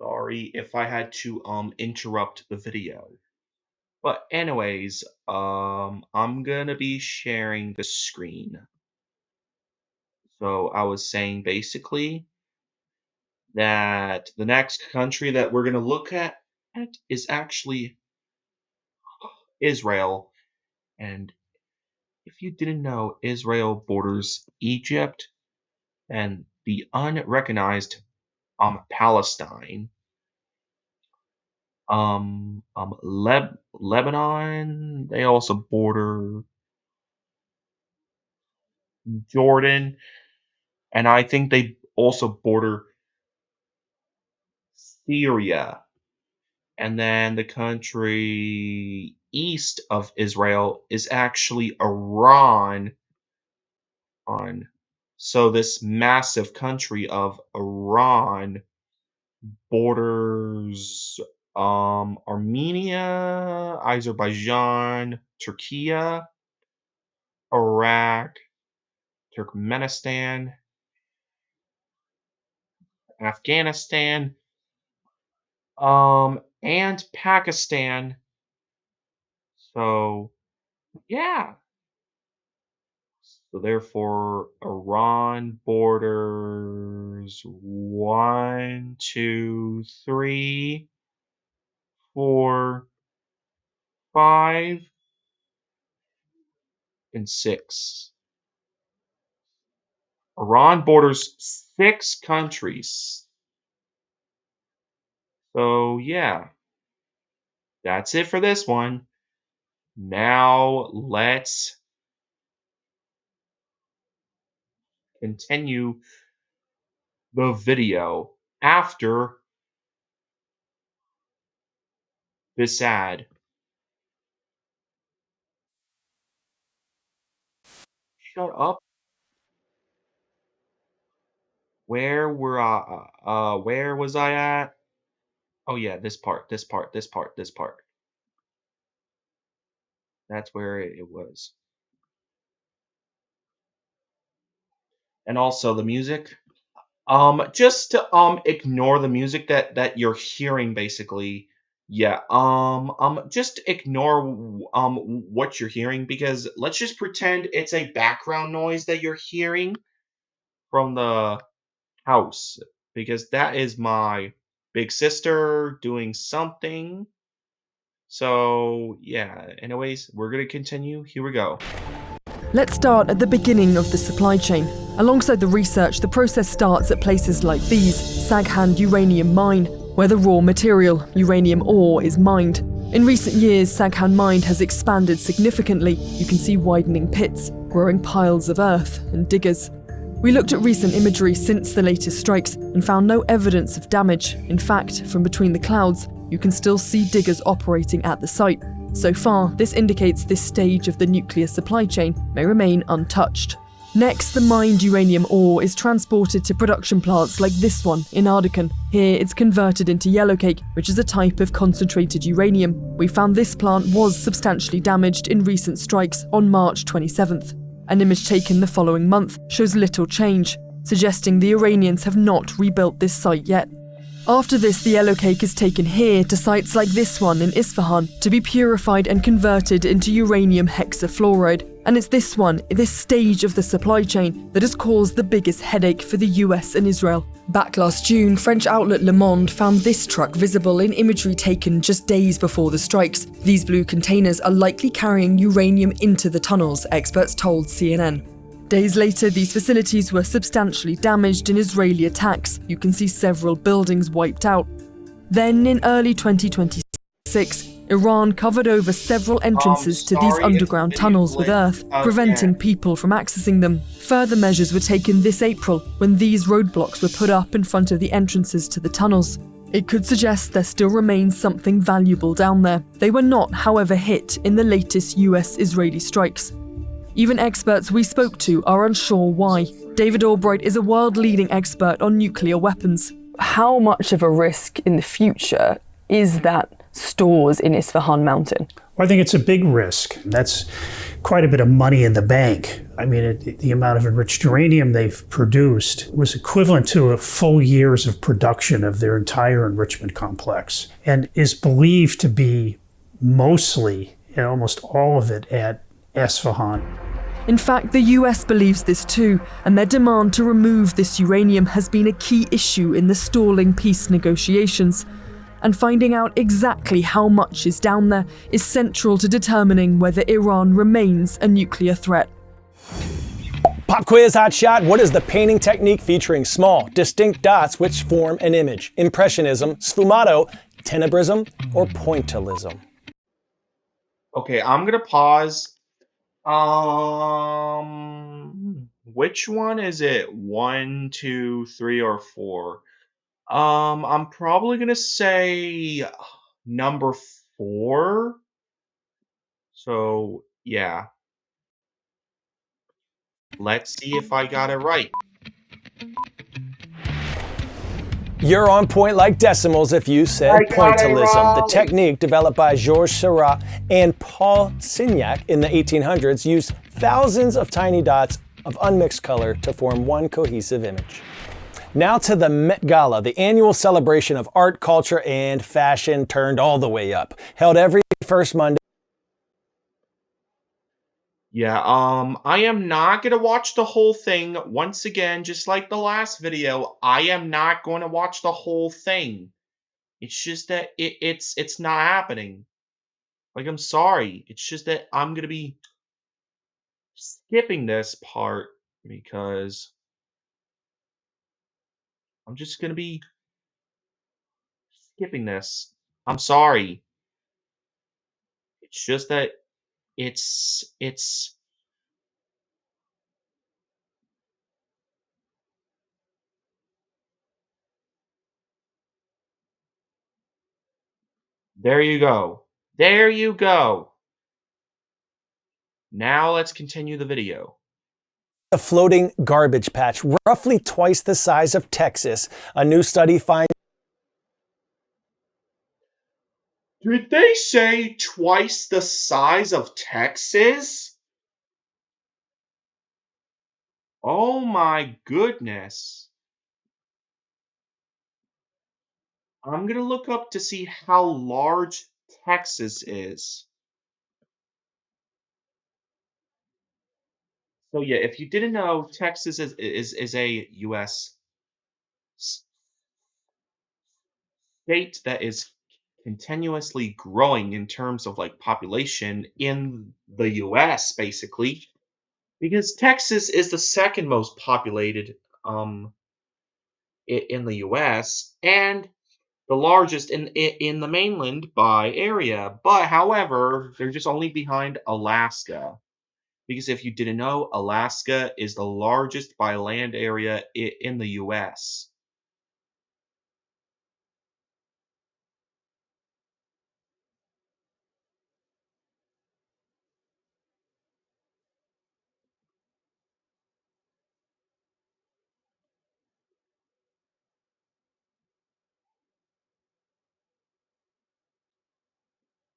Sorry if I had to interrupt the video. But anyways, I'm gonna be sharing the screen. So I was saying basically that the next country that we're gonna look at is actually Israel. And if you didn't know, Israel borders Egypt and the unrecognized Palestine. Lebanon, they also border Jordan, and I think they also border Syria. And then the country east of Israel is actually Iran. So this massive country of Iran borders Armenia, Azerbaijan, Turkey, Iraq, Turkmenistan, Afghanistan, and Pakistan. So yeah. So therefore, Iran borders 1, 2, 3, 4, 5, and 6. Iran borders 6 countries. So yeah, that's it for this one. Now let's continue the video after this ad. Shut up. Where was I at? Oh yeah, this part. That's where it was. And also the music. Just to ignore the music that you're hearing basically. Yeah. Just ignore what you're hearing, because let's just pretend it's a background noise that you're hearing from the house, because that is my big sister doing something. So, yeah, anyways, we're gonna continue. Here we go. Let's start at the beginning of the supply chain. Alongside the research, the process starts at places like these, Saghand Uranium Mine, where the raw material, uranium ore, is mined. In recent years, Saghand Mine has expanded significantly. You can see widening pits, growing piles of earth, and diggers. We looked at recent imagery since the latest strikes and found no evidence of damage. In fact, from between the clouds, you can still see diggers operating at the site. So far, this indicates this stage of the nuclear supply chain may remain untouched. Next, the mined uranium ore is transported to production plants like this one in Ardecan. Here, it's converted into yellowcake, which is a type of concentrated uranium. We found this plant was substantially damaged in recent strikes on March 27th. An image taken the following month shows little change, suggesting the Iranians have not rebuilt this site yet. After this, the yellowcake is taken here to sites like this one in Isfahan to be purified and converted into uranium hexafluoride. And it's this stage of the supply chain, that has caused the biggest headache for the US and Israel. Back last June, French outlet Le Monde found this truck visible in imagery taken just days before the strikes. These blue containers are likely carrying uranium into the tunnels, experts told CNN. Days later, these facilities were substantially damaged in Israeli attacks. You can see several buildings wiped out. Then, in early 2026, Iran covered over several entrances to these underground tunnels with earth, preventing people from accessing them. Further measures were taken this April when these roadblocks were put up in front of the entrances to the tunnels. It could suggest there still remains something valuable down there. They were not, however, hit in the latest US-Israeli strikes. Even experts we spoke to are unsure why. David Albright is a world-leading expert on nuclear weapons. How much of a risk in the future is that stores in Isfahan Mountain? Well, I think it's a big risk. That's quite a bit of money in the bank. I mean, the amount of enriched uranium they've produced was equivalent to a full years of production of their entire enrichment complex, and is believed to be mostly, and almost all of it, at Esfahan. In fact, the US believes this too, and their demand to remove this uranium has been a key issue in the stalling peace negotiations. And finding out exactly how much is down there is central to determining whether Iran remains a nuclear threat. Pop quiz hot shot. What is the painting technique featuring small, distinct dots which form an image? Impressionism, sfumato, tenebrism, or pointillism? Okay, I'm gonna pause. Which one is it? 1, 2, 3, or 4? I'm probably gonna say number 4. So, yeah. Let's see if I got it right. You're on point like decimals if you said I got it pointillism. The right. technique developed by Georges Seurat and Paul Signac in the 1800s used thousands of tiny dots of unmixed color to form one cohesive image. Now to the Met Gala, the annual celebration of art, culture, and fashion turned all the way up. Held every first Monday. Yeah, I am not gonna watch the whole thing. Once again, just like the last video, I am not going to watch the whole thing. It's just that it's not happening. Like, I'm sorry. It's just that I'm gonna be skipping this part because I'm just gonna be skipping this. I'm sorry. It's just that it's there you go. There you go. Now let's continue the video. A floating garbage patch, roughly twice the size of Texas. A new study finds Did they say twice the size of Texas? Oh my goodness. I'm gonna look up to see how large Texas is. So yeah, if you didn't know, Texas is a U.S. state that is continuously growing in terms of like population in the US basically, because Texas is the second most populated in the US and the largest in the mainland by area. But however, they're just only behind Alaska. Because if you didn't know, Alaska is the largest by land area in the US.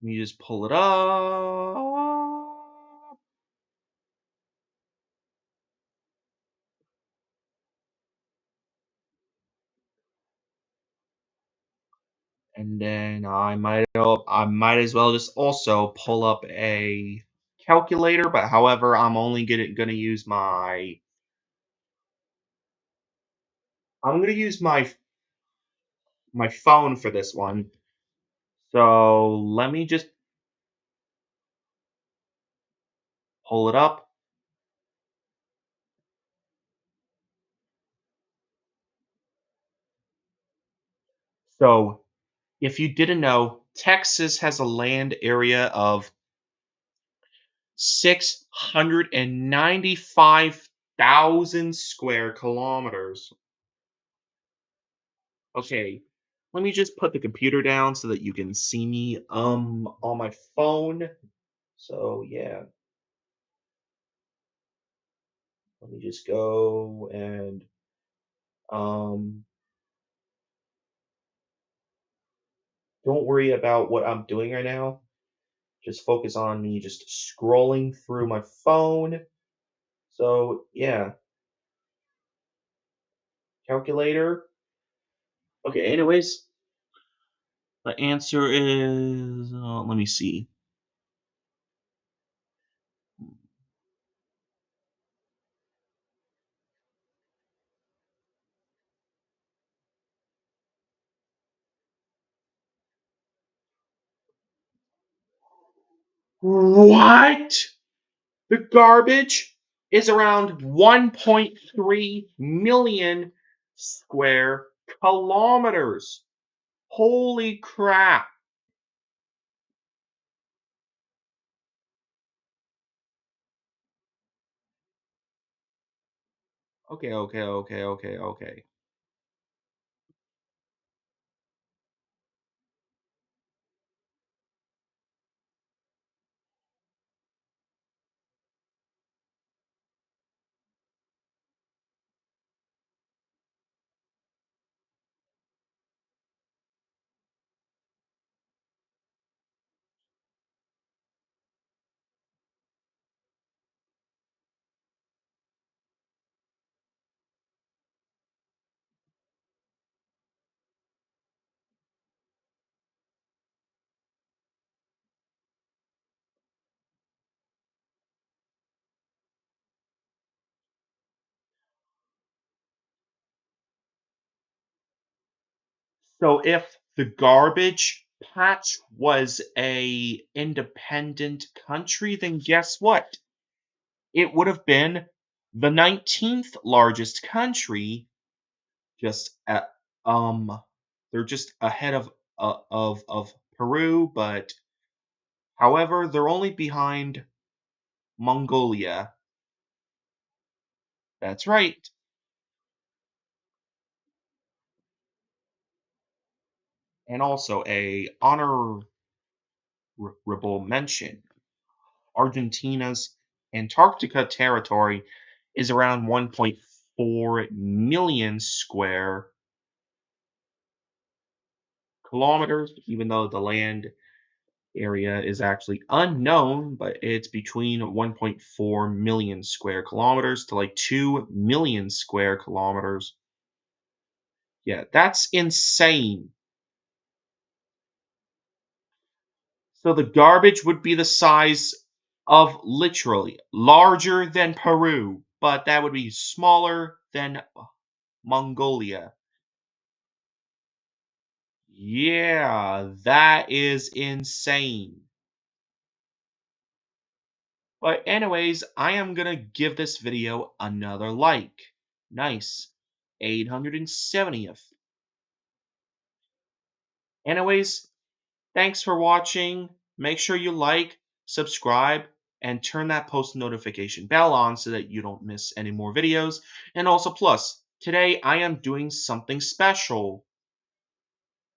Let me just pull it up. And then I might as well just also pull up a calculator, but however, I'm only gonna use my phone for this one. So let me just pull it up. So if you didn't know, Texas has a land area of 695,000 square kilometers. Okay, let me just put the computer down so that you can see me on my phone. So yeah, let me just go and um don't worry about what I'm doing right now. just focus on me just scrolling through my phone. So, yeah. Calculator. Okay, anyways, the answer is, let me see. What? The garbage is around 1.3 million square kilometers. Holy crap. Okay. So if the garbage patch was a independent country, then guess what? It would have been the 19th largest country, just at, they're just ahead of Peru, but however, they're only behind Mongolia. That's right. And also a honorable mention. Argentina's Antarctica territory is around 1.4 million square kilometers, even though the land area is actually unknown, but it's between 1.4 million square kilometers to like 2 million square kilometers. Yeah, that's insane. So the garbage would be the size of literally larger than Peru, but that would be smaller than Mongolia. Yeah, that is insane. But anyways, I am gonna give this video another like. Nice. 870th. Anyways, thanks for watching. Make sure you like, subscribe, and turn that post notification bell on so that you don't miss any more videos. And also plus, today I am doing something special.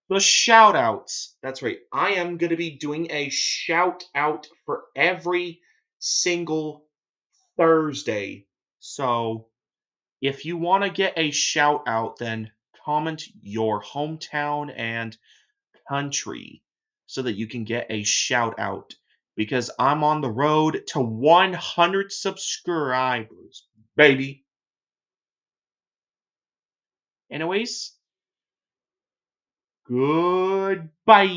The shout outs. That's right. I am going to be doing a shout out for every single Thursday. So if you want to get a shout out, then comment your hometown and country so that you can get a shout out because I'm on the road to 100 subscribers, baby. Anyways, goodbye.